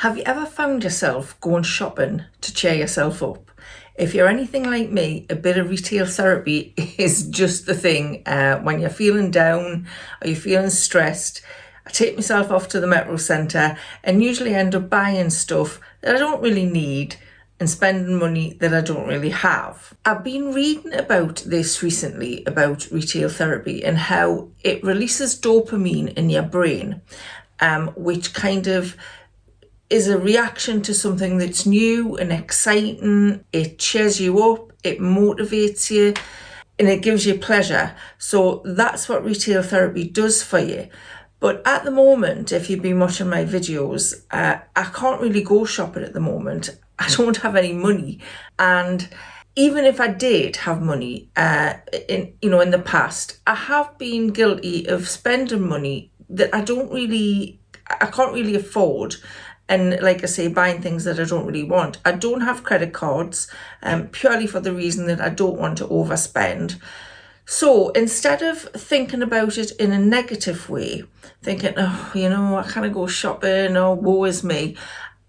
Have you ever found yourself going shopping to cheer yourself up? If you're anything like me, a bit of retail therapy is just the thing. When you're feeling down or you're feeling stressed, I take myself off to the Metro Centre and usually end up buying stuff that I don't really need and spending money that I don't really have. I've been reading about this recently, about retail therapy and how it releases dopamine in your brain, which kind of is a reaction to something that's new and exciting. It cheers you up, it motivates you, and it gives you pleasure. So that's what retail therapy does for you. But at the moment, if you've been watching my videos, I can't really go shopping at the moment. I don't have any money. And even if I did have money, in the past, I have been guilty of spending money that I can't really afford. And like I say, buying things that I don't really want. I don't have credit cards, purely for the reason that I don't want to overspend. So instead of thinking about it in a negative way, thinking, I can't go shopping, or woe is me,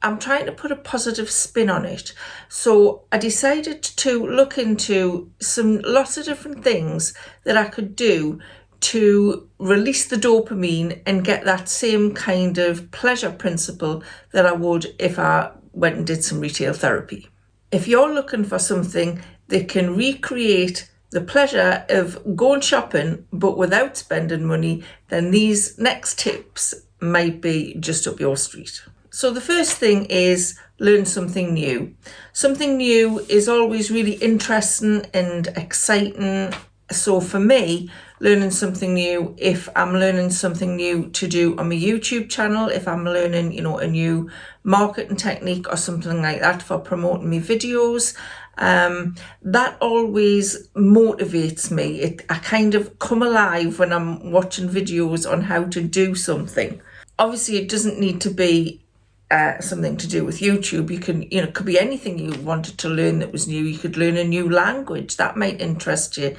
I'm trying to put a positive spin on it. So I decided to look into lots of different things that I could do to release the dopamine and get that same kind of pleasure principle that I would if I went and did some retail therapy. If you're looking for something that can recreate the pleasure of going shopping but without spending money, then these next tips might be just up your street. So the first thing is learn something new. Something new is always really interesting and exciting. So for me, learning something new, if I'm learning something new to do on my YouTube channel, if I'm learning, a new marketing technique or something like that for promoting my videos, that always motivates me. I kind of come alive when I'm watching videos on how to do something. Obviously, it doesn't need to be something to do with YouTube. You can, it could be anything you wanted to learn that was new. You could learn a new language that might interest you.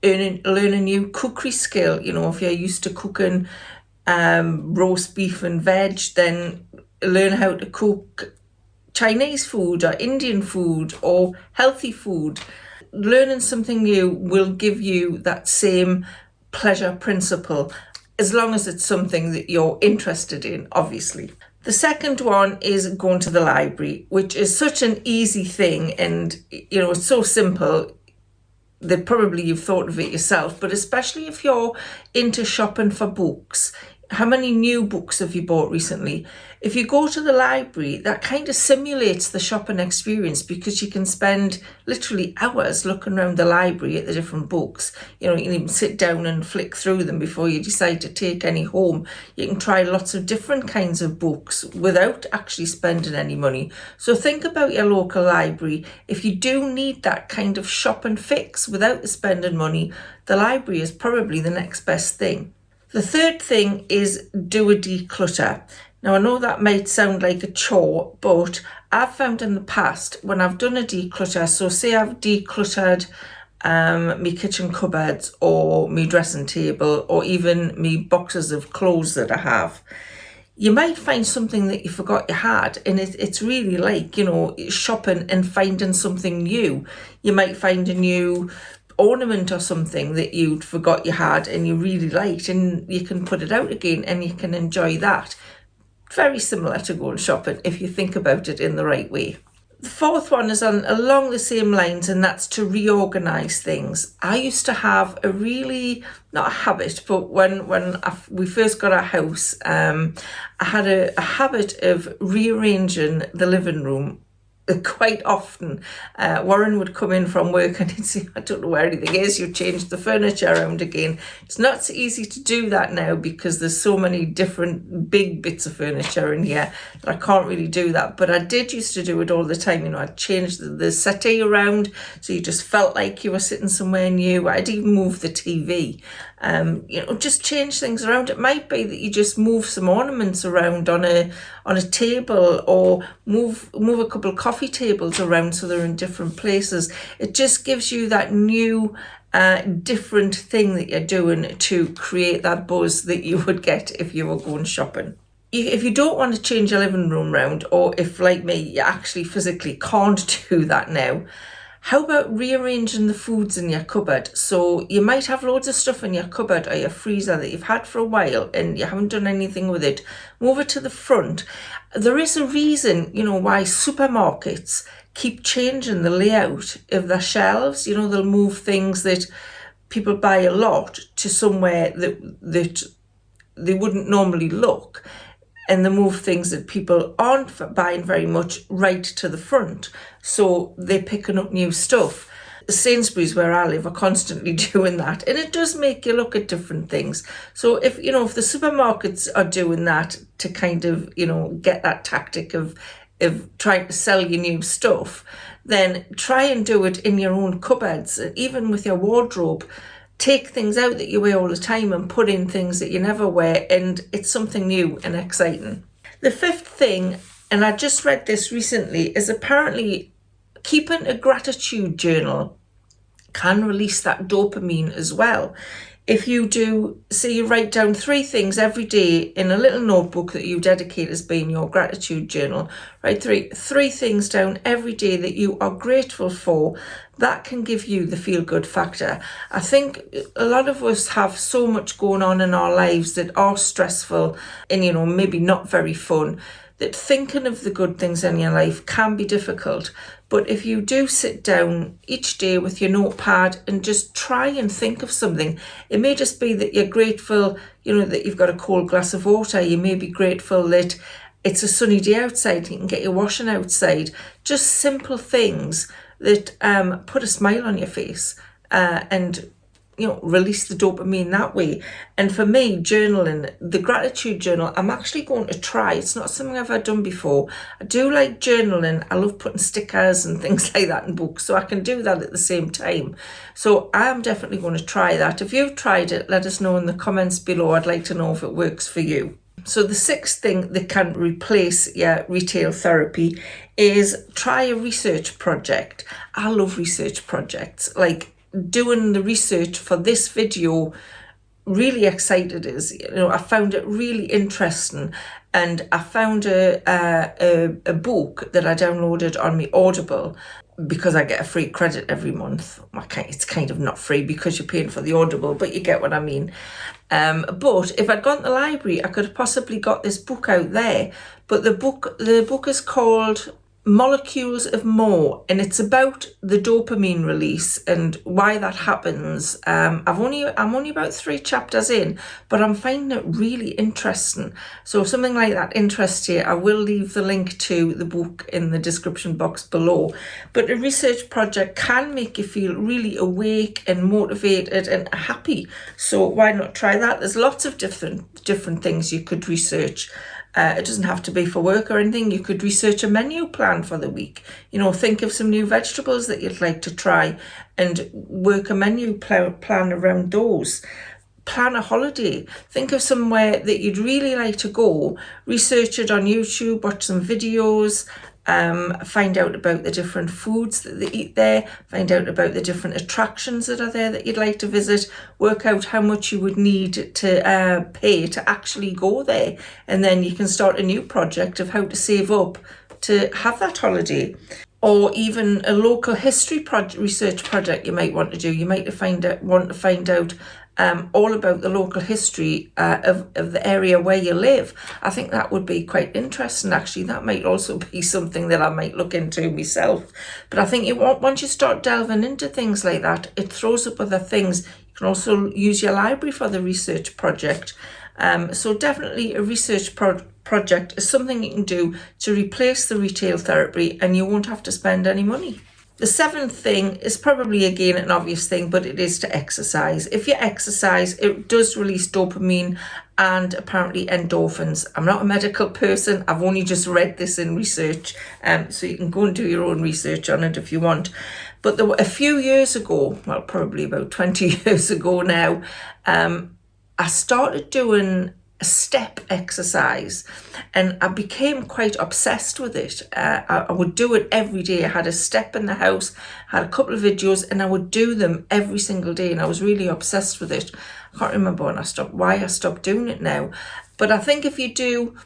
Learn a new cookery skill. If you're used to cooking roast beef and veg, then learn how to cook Chinese food or Indian food or healthy food. Learning something new will give you that same pleasure principle, as long as it's something that you're interested in, obviously. The second one is going to the library, which is such an easy thing, and it's so simple that probably you've thought of it yourself, but especially if you're into shopping for books. How many new books have you bought recently? If you go to the library, that kind of simulates the shopping experience, because you can spend literally hours looking around the library at the different books. You can even sit down and flick through them before you decide to take any home. You can try lots of different kinds of books without actually spending any money. So think about your local library. If you do need that kind of shopping fix without the spending money, the library is probably the next best thing. The third thing is do a declutter. Now, I know that might sound like a chore, but I've found in the past when I've done a declutter, so say I've decluttered my kitchen cupboards or my dressing table or even my boxes of clothes that I have, you might find something that you forgot you had, and it's really like, shopping and finding something new. You might find a new ornament or something that you'd forgot you had and you really liked, and you can put it out again and you can enjoy that. Very similar to going shopping if you think about it in the right way. The fourth one is along the same lines, and that's to reorganize things. I used to have a really, not a habit, but when we first got our house, I had a habit of rearranging the living room quite often. Warren would come in from work and he'd say, I don't know where anything is, you changed the furniture around again. It's not so easy to do that now because there's so many different big bits of furniture in here that I can't really do that. But I did used to do it all the time. I'd change the settee around so you just felt like you were sitting somewhere new. I'd even move the TV. Just change things around. It might be that you just move some ornaments around on a table, or move a couple of coffee tables around so they're in different places. It just gives you that new different thing that you're doing to create that buzz that you would get if you were going shopping. if you don't want to change your living room round, or if, like me, you actually physically can't do that now, how about rearranging the foods in your cupboard? So you might have loads of stuff in your cupboard or your freezer that you've had for a while and you haven't done anything with it. Move it to the front. There is a reason, why supermarkets keep changing the layout of their shelves. They'll move things that people buy a lot to somewhere that they wouldn't normally look, and they move things that people aren't buying very much right to the front, so they're picking up new stuff. Sainsbury's, where I live, are constantly doing that, and it does make you look at different things. So if the supermarkets are doing that to kind of get that tactic of trying to sell you new stuff, then try and do it in your own cupboards, and even with your wardrobe. Take things out that you wear all the time and put in things that you never wear, and it's something new and exciting. The fifth thing, and I just read this recently, is apparently keeping a gratitude journal can release that dopamine as well. If you do, say you write down 3 things every day in a little notebook that you dedicate as being your gratitude journal, write three things down every day that you are grateful for, that can give you the feel-good factor. I think a lot of us have so much going on in our lives that are stressful and, maybe not very fun, that thinking of the good things in your life can be difficult. But if you do sit down each day with your notepad and just try and think of something, it may just be that you're grateful, that you've got a cold glass of water. You may be grateful that it's a sunny day outside, you can get your washing outside. Just simple things that put a smile on your face and release the dopamine that way. And for me, journaling, the gratitude journal, I'm actually going to try. It's not something I've ever done before. I do like journaling. I love putting stickers and things like that in books, so I can do that at the same time. So I'm definitely going to try that. If you've tried it, let us know in the comments below. I'd like to know if it works for you. So the 6th thing that can replace your retail therapy is try a research project. I love research projects. Like, doing the research for this video really excited us. I found it really interesting, and I found a book that I downloaded on my Audible because I get a free credit every month. It's kind of not free because you're paying for the Audible, but you get what I mean. But if I'd gone to the library, I could have possibly got this book out there. But the book is called Molecules of More, and it's about the dopamine release and why that happens. I'm only about 3 chapters in, but I'm finding it really interesting. So if something like that interests you, I will leave the link to the book in the description box below. But a research project can make you feel really awake and motivated and happy. So why not try that? There's lots of different things you could research. It doesn't have to be for work or anything. You could research a menu plan for the week. Think of some new vegetables that you'd like to try and work a menu plan around those. Plan a holiday. Think of somewhere that you'd really like to go. Research it on YouTube, watch some videos, find out about the different foods that they eat there, find out about the different attractions that are there that you'd like to visit, work out how much you would need to pay to actually go there, and then you can start a new project of how to save up to have that holiday. Or even a local history research project you might want to do. You might want to find out all about the local history of the area where you live. I think that would be quite interesting, actually. That might also be something that I might look into myself. But I think once you start delving into things like that, it throws up other things. You can also use your library for the research project. So definitely a research project is something you can do to replace the retail therapy, and you won't have to spend any money. The 7th thing is probably, again, an obvious thing, but it is to exercise. If you exercise, it does release dopamine and apparently endorphins. I'm not a medical person. I've only just read this in research, so you can go and do your own research on it if you want. But a few years ago, well, probably about 20 years ago now, I started doing a step exercise, and I became quite obsessed with it. I would do it every day. I had a step in the house, had a couple of videos, and I would do them every single day, and I was really obsessed with it. I can't remember why I stopped doing it now, but I think if you do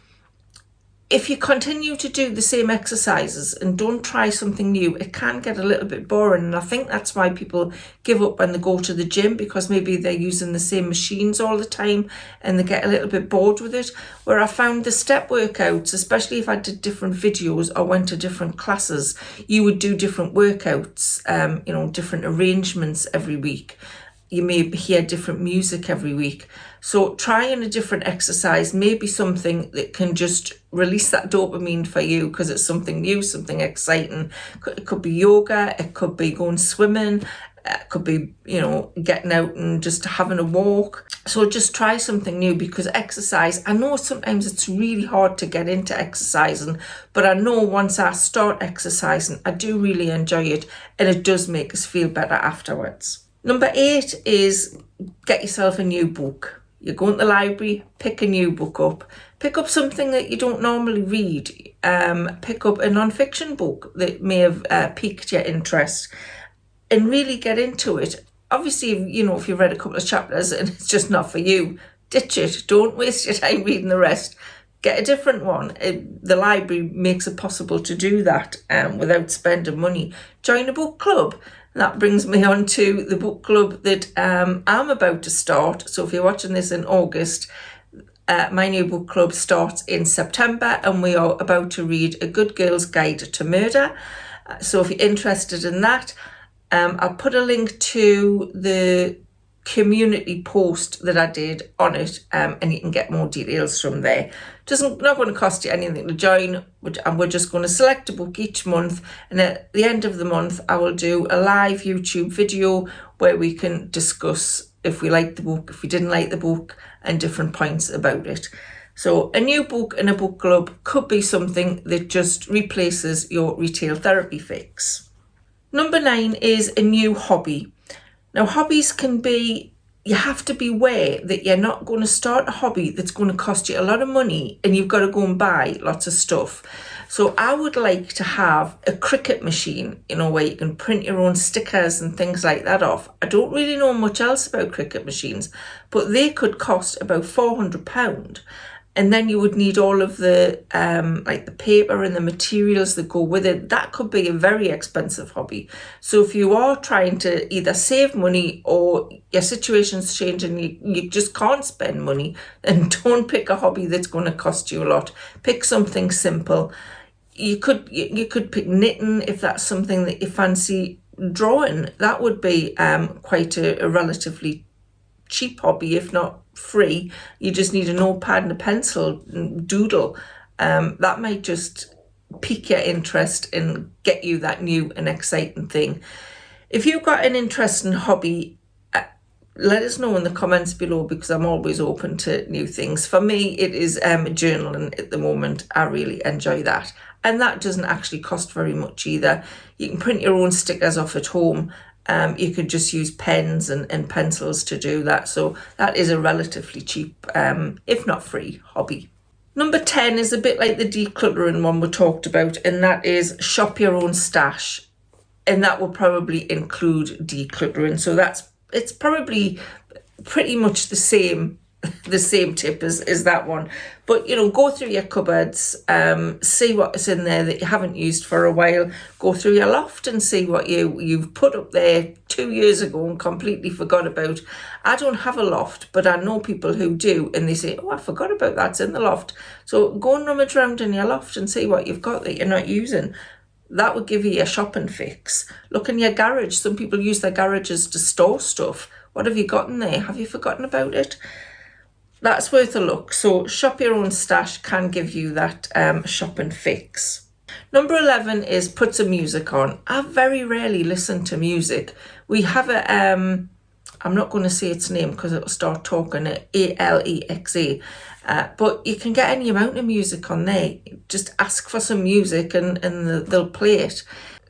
if you continue to do the same exercises and don't try something new, it can get a little bit boring. And I think that's why people give up when they go to the gym, because maybe they're using the same machines all the time and they get a little bit bored with it. Where I found the step workouts, especially if I did different videos or went to different classes, you would do different workouts, different arrangements every week. You may hear different music every week. So trying a different exercise may be something that can just release that dopamine for you, because it's something new, something exciting. It could be yoga, it could be going swimming, it could be, getting out and just having a walk. So just try something new, because exercise, I know sometimes it's really hard to get into exercising, but I know once I start exercising, I do really enjoy it, and it does make us feel better afterwards. Number 8 is get yourself a new book. You go into the library, pick a new book up. Pick up something that you don't normally read. Pick up a non-fiction book that may have piqued your interest, and really get into it. Obviously, if you've read a couple of chapters and it's just not for you, ditch it. Don't waste your time reading the rest. Get a different one. The library makes it possible to do that without spending money. Join a book club. That brings me on to the book club that I'm about to start. So if you're watching this in August, my new book club starts in September, and we are about to read A Good Girl's Guide to Murder. So if you're interested in that, I'll put a link to the community post that I did on it, and you can get more details from there. Not going to cost you anything to join, and we're just going to select a book each month, and at the end of the month I will do a live YouTube video where we can discuss if we liked the book, if we didn't like the book, and different points about it. So a new book and a book club could be something that just replaces your retail therapy fix. Number 9 is a new hobby. Now, hobbies can be, you have to be aware that you're not going to start a hobby that's going to cost you a lot of money and you've got to go and buy lots of stuff. So I would like to have a Cricut machine, where you can print your own stickers and things like that off. I don't really know much else about Cricut machines, but they could cost about £400. And then you would need all of the the paper and the materials that go with it. That could be a very expensive hobby. So if you are trying to either save money or your situation's changing, you just can't spend money, then don't pick a hobby that's going to cost you a lot. Pick something simple. You could pick knitting if that's something that you fancy. Drawing, that would be quite a relatively cheap hobby, if not free. You just need a notepad and a pencil and doodle. That might just pique your interest and get you that new and exciting thing. If you've got an interesting hobby, let us know in the comments below, because I'm always open to new things. For me, it is journaling at the moment. I really enjoy that. And that doesn't actually cost very much either. You can print your own stickers off at home. You could just use pens and pencils to do that. So that is a relatively cheap, if not free, hobby. Number 10 is a bit like the decluttering one we talked about, and that is shop your own stash. And that will probably include decluttering. So it's probably pretty much the same tip as that one. But go through your cupboards, see what's in there that you haven't used for a while. Go through your loft and see what you've put up there 2 years ago and completely forgot about. I don't have a loft, but I know people who do, and they say, oh, I forgot about that's in the loft. So go and rummage around in your loft and see what you've got that you're not using. That would give you a shopping fix. Look in your garage. Some people use their garages to store stuff. What have you got in there? Have you forgotten about it? That's worth a look. So shop your own stash can give you that shopping fix. Number 11 is put some music on. I very rarely listen to music. We have a, I'm not going to say its name because it'll start talking, Alexa. But you can get any amount of music on there. Just ask for some music and they'll play it.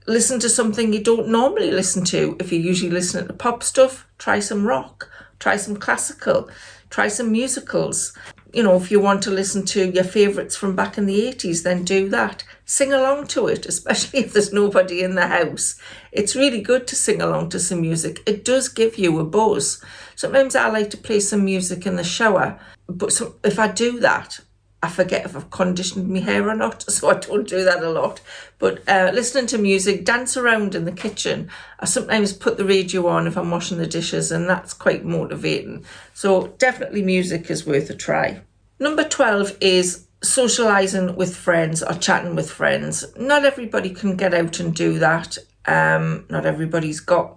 Listen to something you don't normally listen to. If you're usually listening to pop stuff, try some rock, try some classical, try some musicals. If you want to listen to your favourites from back in the 80s, then do that. Sing along to it, especially if there's nobody in the house. It's really good to sing along to some music. It does give you a buzz. Sometimes I like to play some music in the shower, but if I do that, I forget if I've conditioned my hair or not, so I don't do that a lot. But listening to music, dance around in the kitchen. I sometimes put the radio on if I'm washing the dishes, and that's quite motivating. So definitely music is worth a try. Number 12 is socialising with friends or chatting with friends. Not everybody can get out and do that. Not everybody's got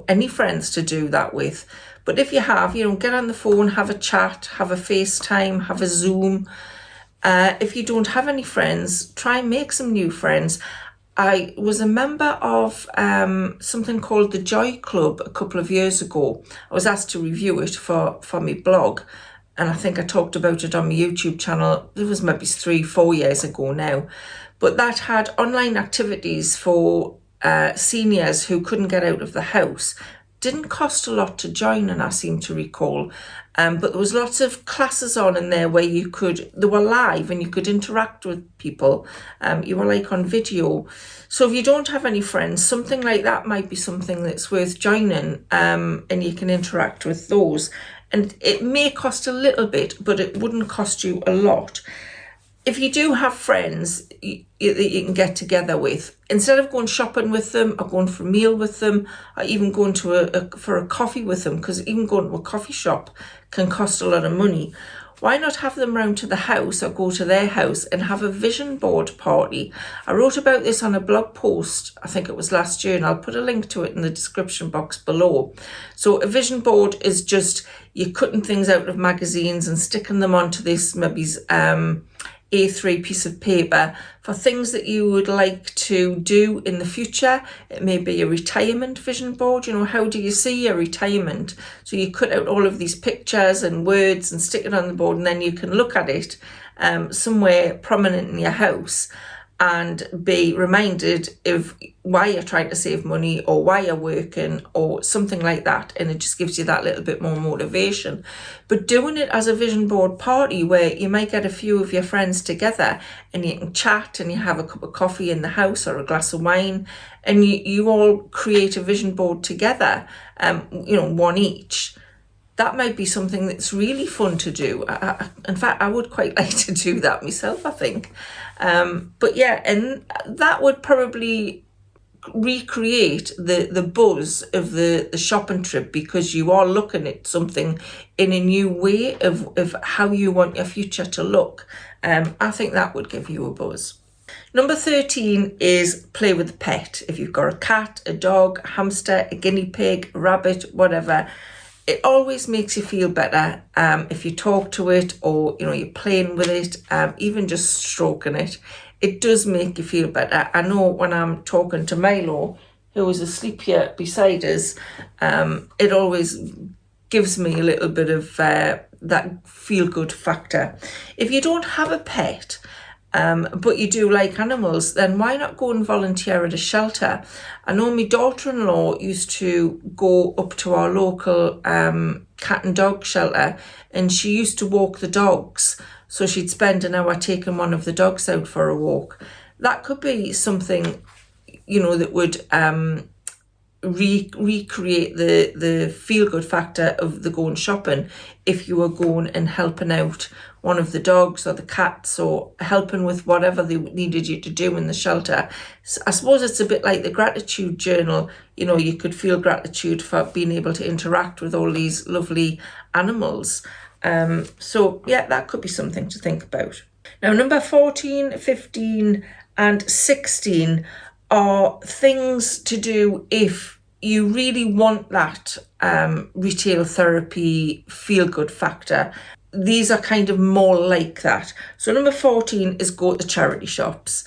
any friends to do that with. But if you have, get on the phone, have a chat, have a FaceTime, have a Zoom. If you don't have any friends, try and make some new friends. I was a member of something called the Joy Club a couple of years ago. I was asked to review it for my blog, and I think I talked about it on my YouTube channel. It was maybe 3-4 years ago now. But that had online activities for seniors who couldn't get out of the house. Didn't cost a lot to join, and I seem to recall. But there was lots of classes on in there where they were live and you could interact with people. You were like on video. So if you don't have any friends, something like that might be something that's worth joining, and you can interact with those. And it may cost a little bit, but it wouldn't cost you a lot. If you do have friends that you can get together with, instead of going shopping with them or going for a meal with them or even going to for a coffee with them, because even going to a coffee shop can cost a lot of money, why not have them round to the house or go to their house and have a vision board party? I wrote about this on a blog post, I think it was last year, and I'll put a link to it in the description box below. So a vision board is just you cutting things out of magazines and sticking them onto this maybe A3 piece of paper for things that you would like to do in the future. It may be a retirement vision board. How do you see your retirement? So you cut out all of these pictures and words and stick it on the board, and then you can look at it somewhere prominent in your house and be reminded of why you're trying to save money or why you're working or something like that. And it just gives you that little bit more motivation. But doing it as a vision board party where you might get a few of your friends together and you can chat and you have a cup of coffee in the house or a glass of wine, and you all create a vision board together, one each. That might be something that's really fun to do. In fact, I would quite like to do that myself, I think. But yeah, and that would probably recreate the buzz of the shopping trip, because you are looking at something in a new way of how you want your future to look. I think that would give you a buzz. Number 13 is play with a pet. If you've got a cat, a dog, a hamster, a guinea pig, a rabbit, whatever, it always makes you feel better if you talk to it or you're playing with it, even just stroking it. It does make you feel better. I know when I'm talking to Milo, who is asleep here beside us, it always gives me a little bit of that feel-good factor. If you don't have a pet, but you do like animals, then why not go and volunteer at a shelter? I know my daughter-in-law used to go up to our local cat and dog shelter, and she used to walk the dogs. So she'd spend an hour taking one of the dogs out for a walk. That could be something, that would recreate the feel-good factor of the going shopping if you were going and helping out one of the dogs or the cats or helping with whatever they needed you to do in the shelter. So I suppose it's a bit like the gratitude journal. You could feel gratitude for being able to interact with all these lovely animals. So yeah, that could be something to think about. Now, number 14, 15 and 16 are things to do if you really want that retail therapy feel-good factor. These are kind of more like that. So number 14 is go to charity shops.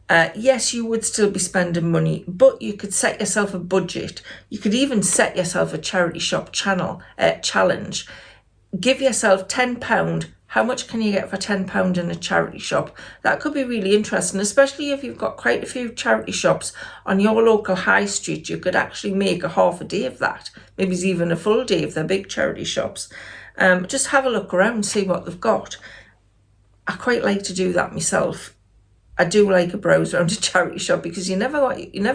Yes, you would still be spending money, but you could set yourself a budget. You could even set yourself a charity shop challenge. Give yourself £10. How much can you get for £10 in a charity shop? That could be really interesting, especially if you've got quite a few charity shops on your local high street. You could actually make a half a day of that. Maybe it's even a full day if they're big charity shops. Just have a look around, see what they've got. I quite like to do that myself. I do like a browse around a charity shop because you never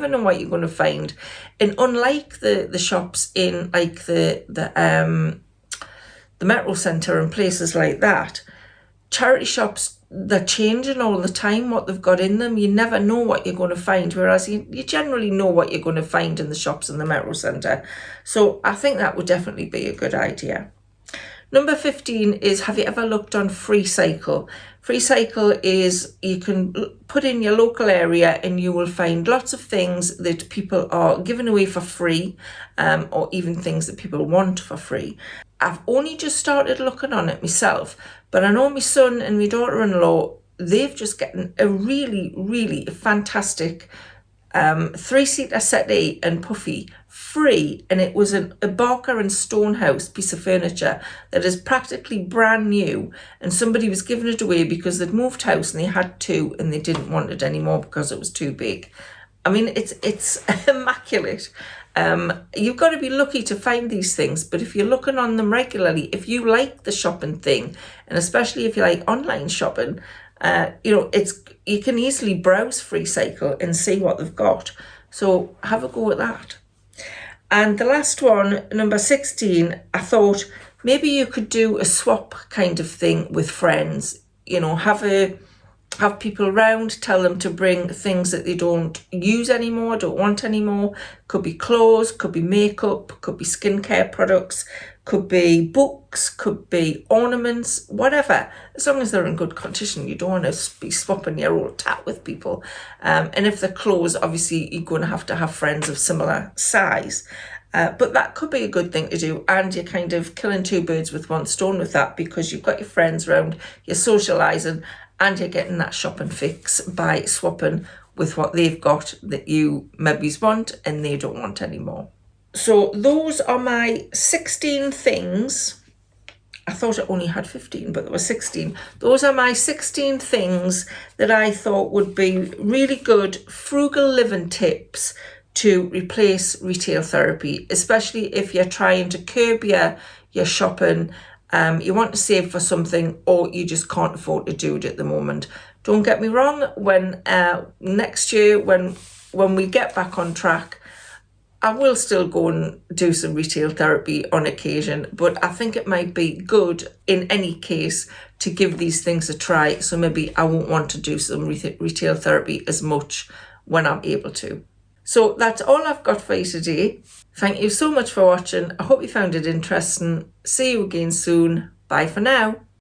know what you're going to find. And unlike the shops in like the Metro Centre and places like that, charity shops, they're changing all the time what they've got in them. You never know what you're going to find, whereas you generally know what you're going to find in the shops in the Metro Centre. So I think that would definitely be a good idea. Number 15 is, have you ever looked on FreeCycle? FreeCycle is, you can put in your local area and you will find lots of things that people are giving away for free, or even things that people want for free. I've only just started looking on it myself, but I know my son and my daughter-in-law, they've just gotten a really, really fantastic 3-seater settee and puffy free, and it was a Barker and Stonehouse piece of furniture that is practically brand new, and somebody was giving it away because they'd moved house and they had 2 and they didn't want it anymore because it was too big. I mean, it's immaculate. You've got to be lucky to find these things, but if you're looking on them regularly, if you like the shopping thing, and especially if you like online shopping, you can easily browse FreeCycle and see what they've got. So have a go at that. And the last one, number 16, I thought maybe you could do a swap kind of thing with friends. Have people around, tell them to bring things that they don't use anymore, don't want anymore. Could be clothes, could be makeup, could be skincare products, could be books, could be ornaments, whatever. As long as they're in good condition, you don't want to be swapping your old tat with people. And if they're clothes, obviously you're going to have friends of similar size. But that could be a good thing to do, and you're kind of killing 2 birds with 1 stone with that, because you've got your friends around, you're socialising, and you're getting that shopping fix by swapping with what they've got that you maybe want and they don't want anymore. So those are my 16 things. I thought I only had 15, but there were 16. Those are my 16 things that I thought would be really good frugal living tips to replace retail therapy, especially if you're trying to curb your shopping. You want to save for something, or you just can't afford to do it at the moment. Don't get me wrong, when next year, when we get back on track, I will still go and do some retail therapy on occasion, but I think it might be good in any case to give these things a try. So maybe I won't want to do some retail therapy as much when I'm able to. So that's all I've got for you today. Thank you so much for watching. I hope you found it interesting. See you again soon. Bye for now.